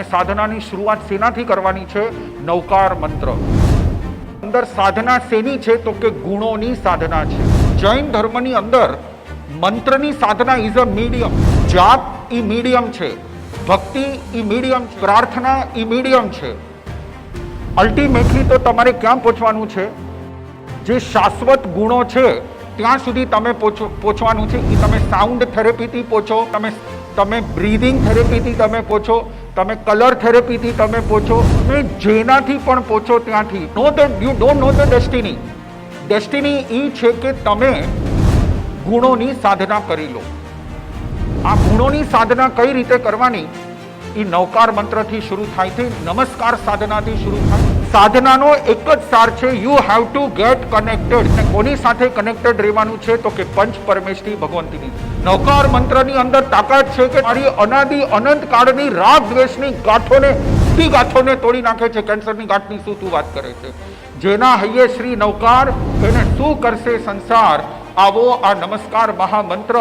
સાધનાની શરૂઆત શેનાથી કરવાની છે? નૌકાર મંત્ર. અંદર સાધના શેની છે? તો કે ગુણોની સાધના છે. જૈન ધર્મની અંદર મંત્રની સાધના ઇઝ અ મીડિયમ. જાપ એ મીડિયમ છે, ભક્તિ એ મીડિયમ છે, પ્રાર્થના એ મીડિયમ છે. અલ્ટિમેટલી તો તમારે ક્યાં પહોંચવાનું છે? જે શાશ્વત ગુણો છે ત્યાં સુધી તમે પહોંચવાનું છે. એ તમે સાઉન્ડ થેરેપીથી પહોંચો, તમે બ્રીધિંગ થેરેપીથી તમે પહોંચો, તમે કલર થેરેપીથી તમે પહોંચો, તમે જેનાથી પણ પહોંચો ત્યાંથી. You don't know the destiny. Destiny એ છે કે તમે ગુણોની સાધના કરી લો. આ ગુણોની સાધના કઈ રીતે કરવાની? એ નૌકાર મંત્રથી શરૂ થાય છે, નમસ્કાર સાધનાથી શરૂ થાય. સાધનાનો એક જ સાર છે, you have to gate connected. કોની સાથે કનેક્ટેડ રહેવાનું છે? તો કે પંચ પરમેષ્ઠી ભગવંતીની. નૌકાર મંત્રની અંદર તાકાત છે કે મારી અનાદિ અનંત કાળની રાગ દ્વેષની ગાંઠોને તોડી નાખે છે. કેન્સરની ગાંઠની શું તું વાત કરે છે? જેના હૈયે શ્રી નૌકાર એને શું કરશે સંસાર. આવો આ નમસ્કાર મહામંત્ર